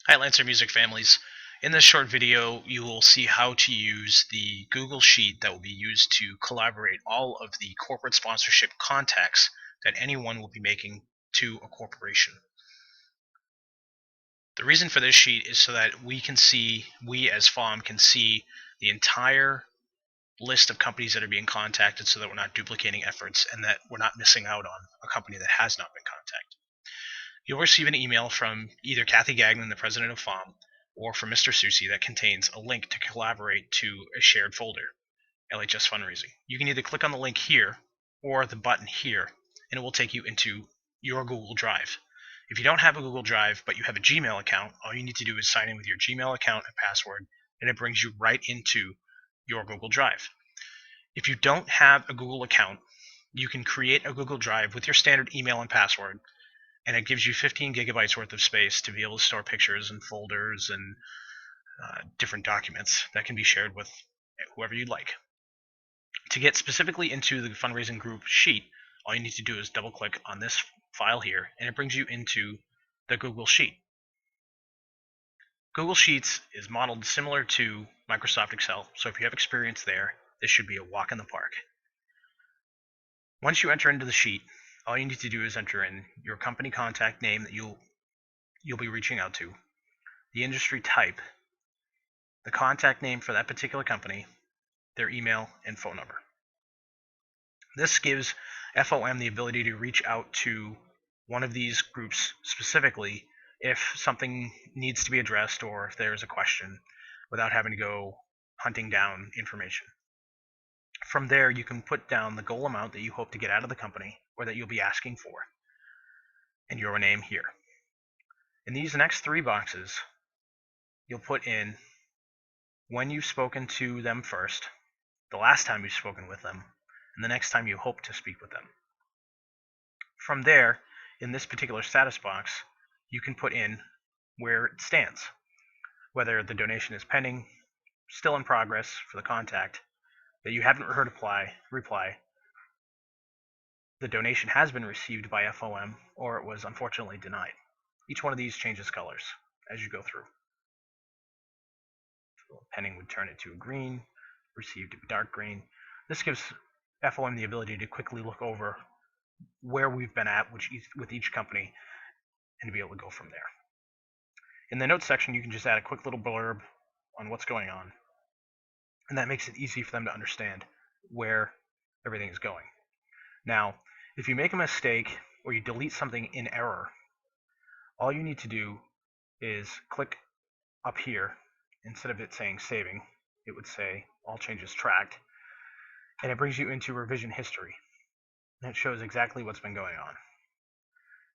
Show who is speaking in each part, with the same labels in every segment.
Speaker 1: Hi Lancer Music families. In this short video, you will see how to use the Google Sheet that will be used to collaborate all of the corporate sponsorship contacts that anyone will be making to a corporation. The reason for this sheet is so that we as FOM can see the entire list of companies that are being contacted so that we're not duplicating efforts and that we're not missing out on a company that has not been contacted. You'll receive an email from either Kathy Gagnon, the president of FOM, or from Mr. Susi that contains a link to collaborate to a shared folder, LHS Fundraising. You can either click on the link here or the button here, and it will take you into your Google Drive. If you don't have a Google Drive, but you have a Gmail account, all you need to do is sign in with your Gmail account and password, and it brings you right into your Google Drive. If you don't have a Google account, you can create a Google Drive with your standard email and password, and it gives you 15 gigabytes worth of space to be able to store pictures and folders and different documents that can be shared with whoever you'd like. To get specifically into the fundraising group sheet, all you need to do is double click on this file here, and it brings you into the Google Sheet. Google Sheets is modeled similar to Microsoft Excel, so if you have experience there, this should be a walk in the park. Once you enter into the sheet, all you need to do is enter in your company contact name that you'll be reaching out to, the industry type, the contact name for that particular company, their email, and phone number. This gives FOM the ability to reach out to one of these groups specifically if something needs to be addressed or if there's a question without having to go hunting down information. From there, you can put down the goal amount that you hope to get out of the company or that you'll be asking for, and your name here. In these next three boxes, you'll put in when you've spoken to them first, the last time you've spoken with them, and the next time you hope to speak with them. From there, in this particular status box, you can put in where it stands, whether the donation is pending, still in progress for the contact, that you haven't heard reply, the donation has been received by FOM, or it was unfortunately denied. Each one of these changes colors as you go through. So pending would turn it to a green, received to dark green. This gives FOM the ability to quickly look over where we've been at with each company and to be able to go from there. In the notes section, you can just add a quick little blurb on what's going on, and that makes it easy for them to understand where everything is going. Now, if you make a mistake or you delete something in error, all you need to do is click up here. Instead of it saying saving, it would say all changes tracked, and it brings you into revision history, and it shows exactly what's been going on.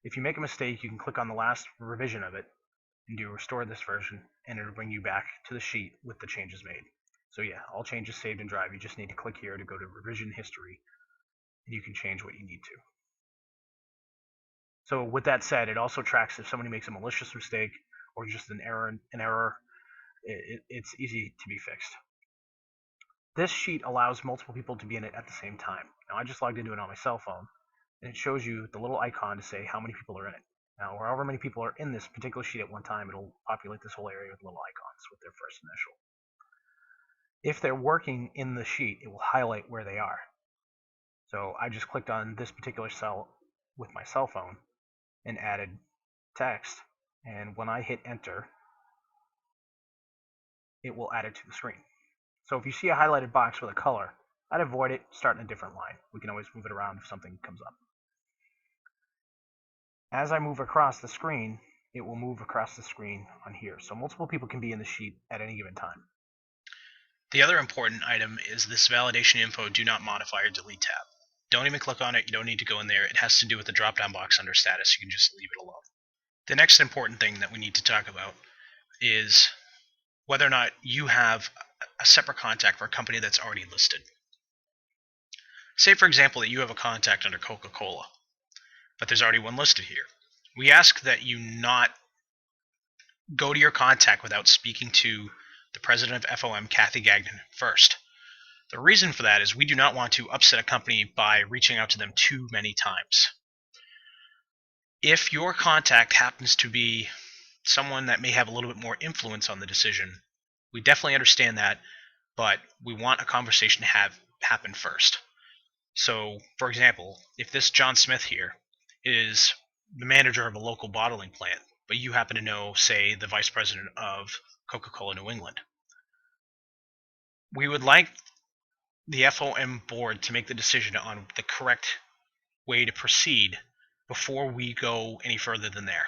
Speaker 1: If you make a mistake, you can click on the last revision of it and do restore this version, and it'll bring you back to the sheet with the changes made. So yeah, all changes saved in Drive. You just need to click here to go to revision history, and you can change what you need to. So with that said, it also tracks if somebody makes a malicious mistake or just an error. It's easy to be fixed. This sheet allows multiple people to be in it at the same time. Now I just logged into it on my cell phone, and it shows you the little icon to say how many people are in it. Now, however many people are in this particular sheet at one time, it'll populate this whole area with little icons with their first initial. If they're working in the sheet, it will highlight where they are. So I just clicked on this particular cell with my cell phone and added text, and when I hit enter, it will add it to the screen. So if you see a highlighted box with a color, I'd avoid it, start in a different line. We can always move it around if something comes up. As I move across the screen, it will move across the screen on here. So multiple people can be in the sheet at any given time. The other important item is this validation info do not modify or delete tab. Don't even click on it. You don't need to go in there. It has to do with the drop-down box under status. You can just leave it alone. The next important thing that we need to talk about is whether or not you have a separate contact for a company that's already listed. Say, for example, that you have a contact under Coca-Cola, but there's already one listed here. We ask that you not go to your contact without speaking to the president of FOM, Kathy Gagnon, first. The reason for that is we do not want to upset a company by reaching out to them too many times. If your contact happens to be someone that may have a little bit more influence on the decision, we definitely understand that, but we want a conversation to have happen first. So, for example, if this John Smith here is the manager of a local bottling plant, but you happen to know, say, the vice president of Coca Cola New England, we would like the FOM board to make the decision on the correct way to proceed before we go any further than there.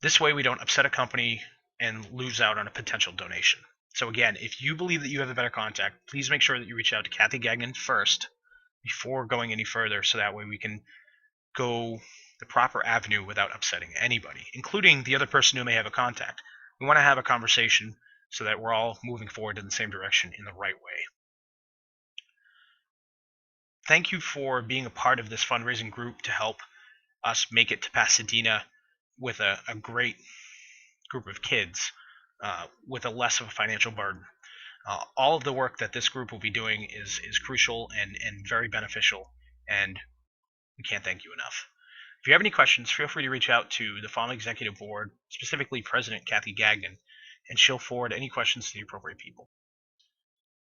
Speaker 1: This way, we don't upset a company and lose out on a potential donation. So, again, if you believe that you have a better contact, please make sure that you reach out to Kathy Gagnon first before going any further, so that way we can go the proper avenue without upsetting anybody, including the other person who may have a contact. We want to have a conversation so that we're all moving forward in the same direction in the right way. Thank you for being a part of this fundraising group to help us make it to Pasadena with a great group of kids with a less of a financial burden. All of the work that this group will be doing is crucial and very beneficial, and we can't thank you enough. If you have any questions, feel free to reach out to the Fond Executive Board, specifically President Kathy Gagnon, and she'll forward any questions to the appropriate people.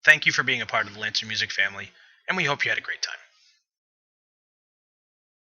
Speaker 1: Thank you for being a part of the Lancer Music family, and we hope you had a great time.